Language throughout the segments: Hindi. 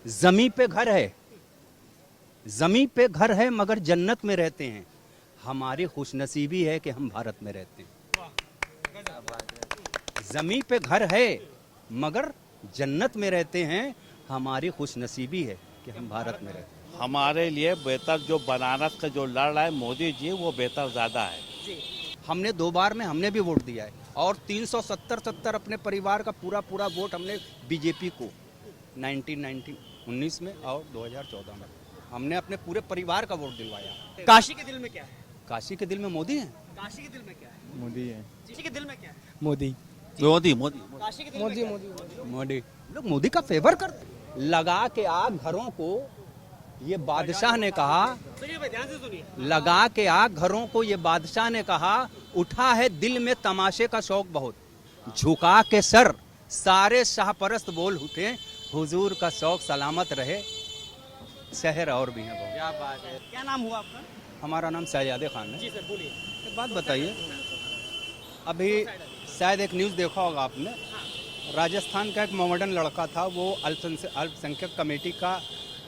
जमी पे घर है, जमी पे घर है मगर जन्नत में रहते हैं। हमारी खुशनसीबी है कि हम भारत में रहते हैं। जमी पे घर है मगर जन्नत में रहते हैं। हमारी खुशनसीबी है कि हम भारत में रहते हैं। हमारे लिए बेहतर जो बनारस का जो लड़ रहा है मोदी जी, वो बेहतर ज़्यादा है। हमने 2 बार में हमने भी वोट दिया है और 370 अपने परिवार का पूरा वोट हमने बीजेपी को 1919 में और 2014 में हमने अपने पूरे परिवार का वोट दिलवाया। काशी के दिल में क्या है? काशी के दिल में मोदी है। काशी के दिल में क्या है? मोदी है। काशी के दिल में क्या है? मोदी मोदी मोदी काशी के दिल में क्या है? मोदी लोग मोदी का फेवर करते। लगा के आग घरों को, ये बादशाह ने कहा, सुनिए भाई, ध्यान से सुनिए। लगा के आग घरों को, ये बादशाह ने कहा, उठा है दिल में तमाशे का शौक बहुत, झुका के सर सारे शाहपरस्त बोल उठे, हुजूर का शौक सलामत रहे। शहर और भी हैं बहुत। क्या बात है। क्या नाम हुआ आपका? हमारा नाम शहजादे खान है। जी सर, बोलिए। एक बात बताइए, अभी शायद एक न्यूज़ देखा होगा आपने, राजस्थान का एक मोमडन लड़का था, वो अल्पसंख्यक कमेटी का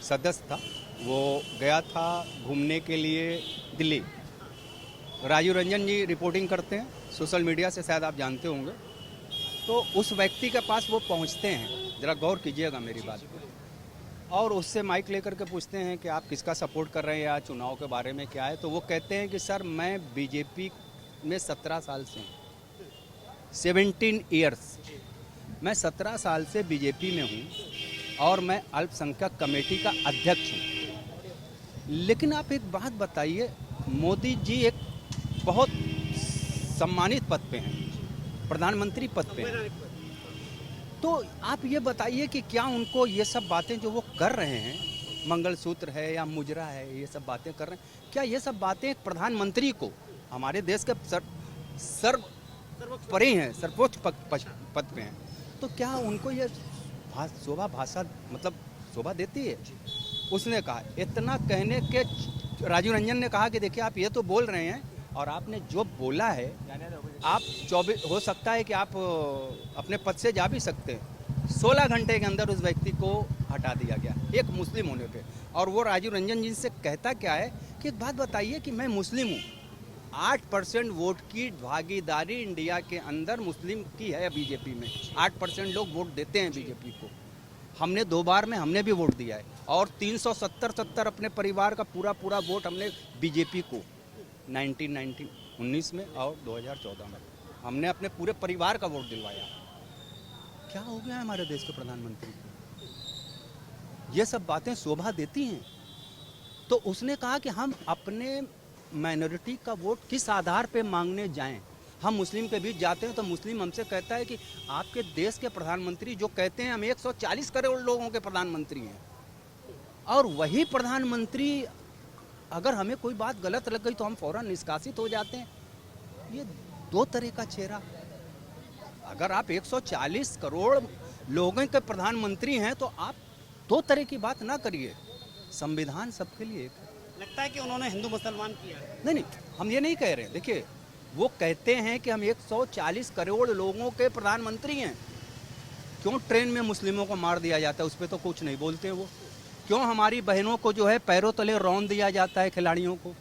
सदस्य था। वो गया था घूमने के लिए दिल्ली। राजीव रंजन जी रिपोर्टिंग करते हैं सोशल मीडिया से, शायद आप जानते होंगे। तो उस व्यक्ति के पास वो पहुंचते हैं, ज़रा गौर कीजिएगा मेरी बात पर, और उससे माइक लेकर के पूछते हैं कि आप किसका सपोर्ट कर रहे हैं या चुनाव के बारे में क्या है। तो वो कहते हैं कि सर मैं बीजेपी में 17 साल से हूँ, 17 ईयर्स, मैं 17 साल से बीजेपी में हूँ और मैं अल्पसंख्यक कमेटी का अध्यक्ष हूँ। लेकिन आप एक बात बताइए, मोदी जी एक बहुत सम्मानित पद पे हैं, प्रधानमंत्री पद पे हैं, तो आप ये बताइए कि क्या उनको ये सब बातें जो वो कर रहे हैं, मंगलसूत्र है या मुजरा है, ये सब बातें कर रहे हैं, क्या ये सब बातें एक प्रधानमंत्री को, हमारे देश के सर्वोपरि हैं, सर्वोच्च पद पे हैं, तो क्या उनको ये शोभा भाषा मतलब शोभा देती है? उसने कहा, इतना कहने के राजीव रंजन ने कहा कि देखिए आप ये तो बोल रहे हैं और आपने जो बोला है, आप 24 हो सकता है कि आप अपने पद से जा भी सकते हैं। 16 घंटे के अंदर उस व्यक्ति को हटा दिया गया, एक मुस्लिम होने पे। और वो राजीव रंजन जी से कहता क्या है कि एक बात बताइए कि मैं मुस्लिम हूँ, 8% वोट की भागीदारी इंडिया के अंदर मुस्लिम की है बीजेपी में, 8% लोग वोट देते हैं बीजेपी को। हमने 2 बार में हमने भी वोट दिया है और 370 अपने परिवार का पूरा वोट हमने बीजेपी को 1919 में और 2014 में हमने अपने पूरे परिवार का वोट दिलवाया। क्या हो गया हमारे देश के प्रधानमंत्री को? ये सब बातें शोभा देती हैं? तो उसने कहा कि हम अपने माइनॉरिटी का वोट किस आधार पे मांगने जाएं? हम मुस्लिम के बीच जाते हैं तो मुस्लिम हमसे कहता है कि आपके देश के प्रधानमंत्री जो कहते हैं हम 140 करोड़ लोगों के प्रधानमंत्री हैं, और वही प्रधानमंत्री अगर हमें कोई बात गलत लग गई तो हम फौरन निष्कासित हो जाते हैं। ये 2 तरह का चेहरा। अगर आप 140 करोड़ लोगों के प्रधानमंत्री हैं तो आप 2 तरह की बात ना करिए। संविधान सबके लिए एक है। लगता है कि उन्होंने हिंदू मुसलमान किया है। नहीं, हम ये नहीं कह रहे। देखिए, वो कहते हैं कि हम 140 करोड़ लोगों के प्रधानमंत्री हैं। क्यों ट्रेन में मुस्लिमों को मार दिया जाता है, उस पर तो कुछ नहीं बोलते वो। क्यों हमारी बहनों को जो है पैरों तले रौंद दिया जाता है, खिलाड़ियों को।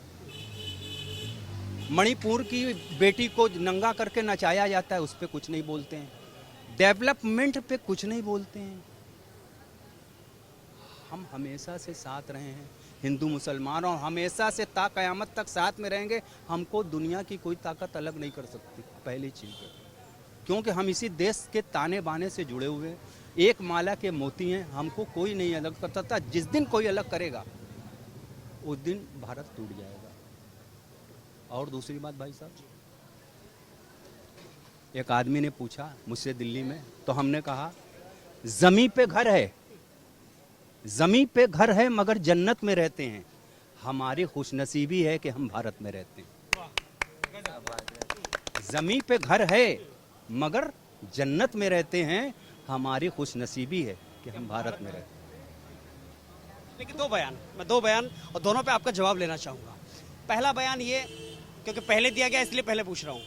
मणिपुर की बेटी को नंगा करके नचाया जाता है, उस पर कुछ नहीं बोलते हैं। डेवलपमेंट पे कुछ नहीं बोलते हैं। हम हमेशा से साथ रहे हैं हिंदू मुसलमान, और हमेशा से ता क़यामत तक साथ में रहेंगे। हमको दुनिया की कोई ताकत अलग नहीं कर सकती, पहली चीज़ है, क्योंकि हम इसी देश के ताने बाने से जुड़े हुए हैं। एक माला के मोती हैं, हमको कोई नहीं अलग कर सकता। जिस दिन कोई अलग करेगा उस दिन भारत टूट जाएगा। और दूसरी बात भाई साहब, एक आदमी ने पूछा मुझसे दिल्ली में, तो हमने कहा जमी पे घर है, जमी पे घर है मगर जन्नत में रहते हैं। हमारी खुशनसीबी है कि हम भारत में रहते हैं। जमी पे घर है मगर जन्नत में रहते हैं। हमारी खुशनसीबी है कि हम भारत में रहते हैं। लेकिन 2 बयान, मैं 2 बयान और दोनों पे आपका जवाब लेना चाहूँगा। पहला बयान ये, क्योंकि पहले दिया गया इसलिए पहले पूछ रहा हूँ,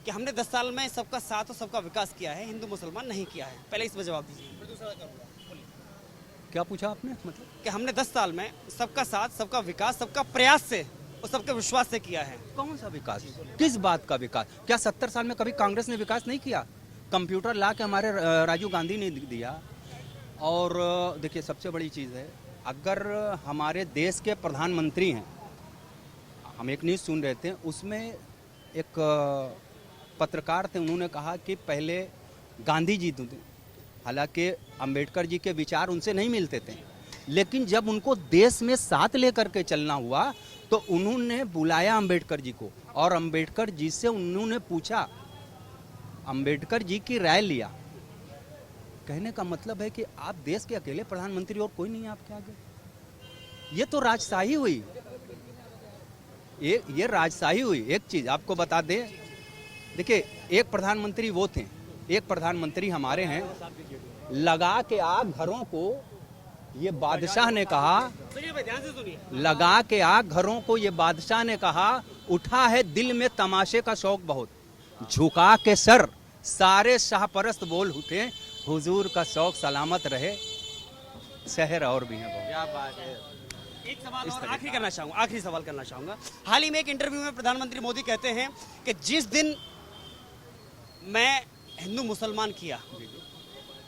कि हमने 10 साल में सबका साथ और सबका विकास किया है, हिंदू मुसलमान नहीं किया है। पहले इस पर जवाब दीजिए। क्या पूछा आपने मतलब? कि हमने 10 साल में सबका साथ, सबका विकास, सबका प्रयास से और सबके विश्वास से किया है। कौन सा विकास? किस बात का विकास? क्या 70 साल में कभी कांग्रेस ने विकास नहीं किया? कंप्यूटर ला के हमारे राजीव गांधी ने दिया। और देखिए सबसे बड़ी चीज़ है, अगर हमारे देश के प्रधानमंत्री हैं, हम एक न्यूज़ सुन रहे थे, उसमें एक पत्रकार थे, उन्होंने कहा कि पहले गांधी जी थे, हालांकि अंबेडकर जी के विचार उनसे नहीं मिलते थे, लेकिन जब उनको देश में साथ लेकर के चलना हुआ तो उन्होंने बुलाया अंबेडकर जी को और अंबेडकर जी से उन्होंने पूछा, अंबेडकर जी की राय लिया। कहने का मतलब है कि आप देश के अकेले प्रधानमंत्री और कोई नहीं है आपके आगे। ये तो राजशाही हुई, ये राजशाही हुई। एक चीज आपको बता दें, देखिए एक प्रधानमंत्री वो थे, एक प्रधानमंत्री हमारे हैं, लगा के आग घरों को, ये बादशाह ने कहा, सुनिए भाई, ध्यान से सुनिए। लगा के आग घरों को, ये बादशाह ने कहा, उठा है दिल में तमाशे का शौक बहुत, झुका के सर सारे शाहपरस्त बोल उठे, हुजूर का शौक सलामत रहे, शहर और भी हैं बहुत। क्या बात है। एक सवाल और आखिरी करना चाहूंगा, आखिरी सवाल करना चाहूंगा। हाल ही में एक इंटरव्यू में प्रधानमंत्री मोदी कहते हैं कि जिस दिन मैं हिंदू मुसलमान किया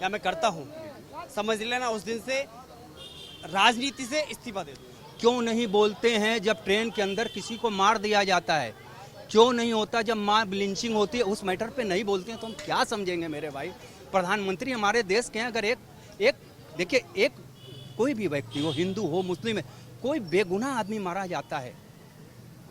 या मैं करता हूं, समझ लेना उस दिन से राजनीति से इस्तीफा दे दूंगा। क्यों नहीं बोलते हैं जब ट्रेन के अंदर किसी को मार दिया जाता है? क्यों नहीं होता जब मार लिंचिंग होती है? उस मैटर पे नहीं बोलते हैं तो हम क्या समझेंगे मेरे भाई? प्रधानमंत्री हमारे देश के हैं, अगर एक देखिए, एक कोई भी व्यक्ति हो, हिंदू हो, मुस्लिम है, कोई बेगुनाह आदमी मारा जाता है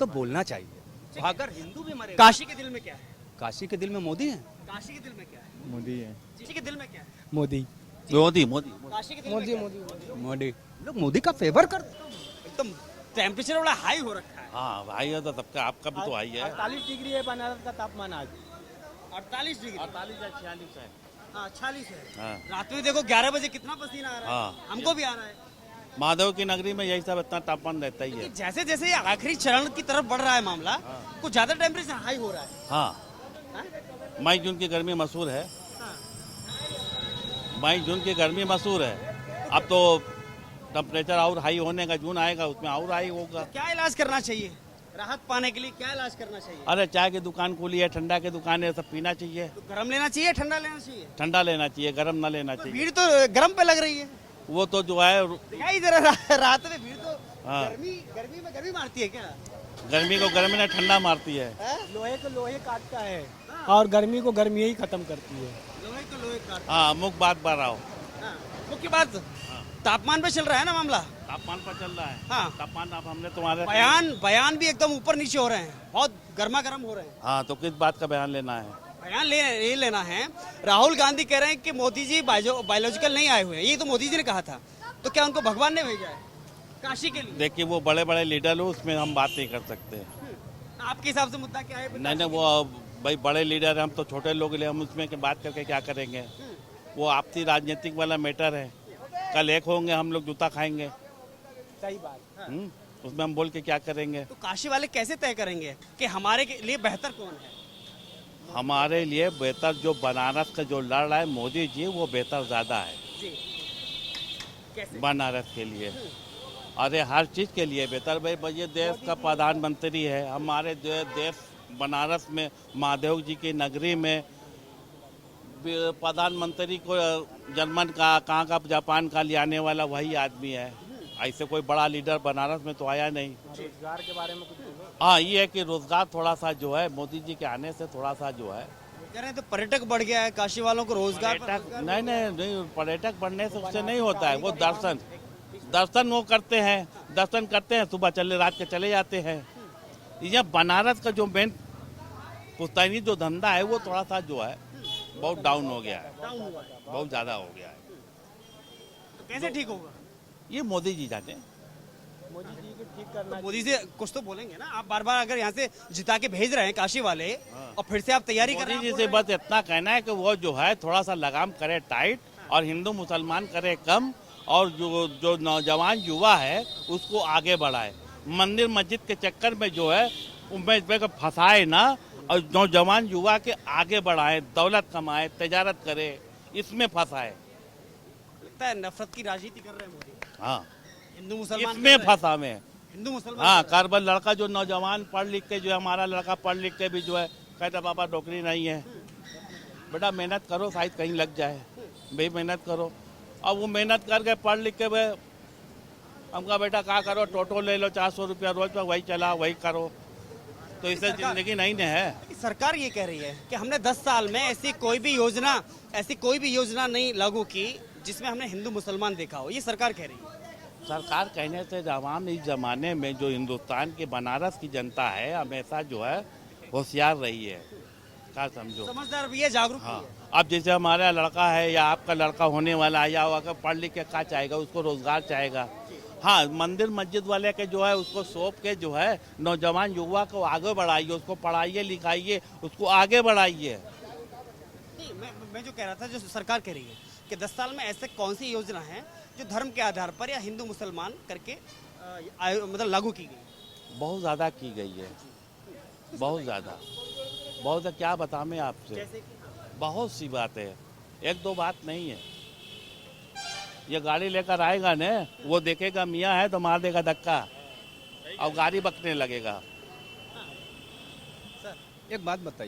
तो बोलना चाहिए। अगर हिंदू भी मरे, काशी के दिल में क्या है? काशी के दिल में मोदी है, काशी के दिल में क्या है? मोदी है। काशी के दिल में क्या है? मोदी मोदी मोदी काशी के दिल में क्या है? मोदी। लोग मोदी का फेवर करते हैं। एकदम टेम्परेचर बड़ा हाई हो रखा है। हाँ भाई, है तो सबका, आपका भी तो आई है। 48 डिग्री है बनारस का तापमान आज। 48 डिग्री, 48 या 46 है। हाँ 46 है। हाँ। रात में देखो 11 बजे कितना पसीना आ रहा है। हाँ। हमको भी आ रहा है। महादेव की नगरी में यही सब इतना तापमान रहता ही है। जैसे जैसे ये आखिरी चरण की तरफ बढ़ रहा है मामला, कुछ ज्यादा टेम्परेचर हाई हो रहा है। हाँ, मई जून की गर्मी मशहूर है। हाँ। मई जून की गर्मी मशहूर है। अब तो टेम्परेचर और हाई होने का, जून आएगा उसमें और हाई होगा। क्या इलाज करना चाहिए राहत पाने के लिए? क्या इलाज करना चाहिए? अरे चाय की दुकान खुली है, ठंडा की दुकान है, सब पीना चाहिए। तो गर्म लेना चाहिए, ठंडा लेना चाहिए? ठंडा लेना चाहिए, गर्म ना लेना चाहिए। भीड़ तो गर्म पे लग रही है। वो तो जो है, दिखाई दे रहा है, रात में भीड़ तो हाँ। गर्मी में गर्मी मारती है क्या? गर्मी को गर्मी ने ठंडा मारती है। लोहे को लोहे काटता है और गर्मी को गर्मी ही खत्म करती है। लोहे को लोहे काट। हाँ, मुख्य बात बढ़ाओ। हाँ, मुख्य बात तापमान पे चल रहा है ना मामला। तापमान पर चल रहा है। हाँ। तापमान अब हमने तुम्हारे बयान भी एकदम ऊपर नीचे हो रहे हैं, बहुत गर्मा गर्म हो रहे हैं। हाँ, तो किस बात का बयान लेना है? बयान ये लेना है, राहुल गांधी कह रहे हैं कि मोदी जी बायोलॉजिकल नहीं आए हुए हैं, ये तो मोदी जी ने कहा था, तो क्या उनको भगवान ने भेजा है काशी के लिए? देखिए, वो बड़े बड़े लीडर हो, उसमें हम बात नहीं कर सकते। आपके हिसाब से मुद्दा क्या है? नहीं, वो भाई बड़े लीडर हैं, हम तो छोटे लोग हैं, हम उसमें बात करके क्या करेंगे? वो आपसी राजनीतिक वाला मैटर है। कल एक होंगे, हम लोग जूता खाएंगे। सही बात। उसमें हम बोल के क्या करेंगे? तो काशी वाले कैसे तय करेंगे कि हमारे लिए बेहतर कौन है? हमारे लिए बेहतर जो बनारस का जो लड़ रहा है मोदी जी, वो बेहतर ज़्यादा है जी, कैसे? बनारस के लिए। अरे हर चीज़ के लिए बेहतर। भाई ये देश का प्रधानमंत्री है, हमारे देश बनारस में महादेव जी की नगरी में प्रधानमंत्री को जर्मन का, कहाँ का, जापान का ले आने वाला वही आदमी है। ऐसे कोई बड़ा लीडर बनारस में तो आया नहीं। रोजगार के बारे में कुछ बोलो। हाँ, ये है कि रोजगार थोड़ा सा जो है मोदी जी के आने से थोड़ा सा जो है, कह रहे हैं तो पर्यटक बढ़ गया है, काशी वालों को रोजगार पर्यटक नहीं, पर्यटक बढ़ने से उससे नहीं होता है। वो दर्शन वो करते हैं, सुबह चले, रात के चले जाते हैं। ये बनारस का जो मेन पुश्तैनी जो धंधा है, वो थोड़ा सा जो है बहुत डाउन हो गया है, बहुत ज़्यादा हो गया है। तो कैसे ठीक होगा? ये मोदी जी जाते हैं। मोदी जी को ठीक करना। मोदी से कुछ तो बोलेंगे ना। आप बार बार अगर यहाँ से जिता के भेज रहे हैं काशी वाले, और फिर से आप तैयारी कर रहे मोदी हैं, जी से बस इतना कहना है कि वो जो है थोड़ा सा लगाम करे टाइट, और हिंदू मुसलमान करे कम, और जो नौजवान युवा है उसको आगे बढ़ाए। मंदिर मस्जिद के चक्कर में जो है उनमें फंसाए ना, और नौजवान युवा के आगे बढ़ाए, दौलत कमाए, तजारत करे, इसमें फंसाए। लगता है नफरत की राजनीति कर रहे हैं मोदी? हाँ, हिंदू मुसलमान इसमें कर रहे हैं? फंसा मैं। हिंदू मुसलमान हाँ, कर रहे कार्बन लड़का जो नौजवान पढ़ लिख के जो है, हमारा लड़का पढ़ लिख के भी जो है कहता पापा नौकरी नहीं है। बेटा मेहनत करो, शायद कहीं लग जाए, भाई मेहनत करो। अब वो मेहनत करके पढ़ लिख के भाई हमका बेटा क्या करो, टोटो ले लो 400 रुपया रोज में, वही चला वही करो, तो इससे जिंदगी नहीं न है। हैं। सरकार ये कह रही है कि हमने 10 साल में ऐसी कोई भी योजना नहीं लागू की जिसमें हमने हिंदू मुसलमान देखा हो, ये सरकार कह रही है। सरकार कहने से जवान इस जमाने में जो हिंदुस्तान की बनारस की जनता है हमेशा जो है होशियार रही है, क्या समझो। समझदार भी है, जागरूक हाँ, भी है। अब जैसे हमारा लड़का है या आपका लड़का होने वाला है या अगर पढ़ लिख के क्या चाहेगा, उसको रोजगार चाहेगा। हाँ, मंदिर मस्जिद वाले के जो है उसको सौंप के जो है नौजवान युवा को आगे बढ़ाइए, उसको पढ़ाइए लिखाइए, उसको आगे बढ़ाइए। नहीं, मैं जो कह रहा था, जो सरकार कह रही है कि 10 साल में ऐसे कौन सी योजना है जो धर्म के आधार पर या हिंदू मुसलमान करके मतलब लागू की गई? बहुत ज़्यादा की गई है, बहुत ज़्यादा, बहुत क्या बताएं आपसे, जैसे कि बहुत सी बात है, एक दो बात नहीं है। ये गाड़ी लेकर आएगा ने, वो देखेगा मियाँ है तो मार देगा धक्का और गाड़ी बकने लगेगा। एक बात बताइए,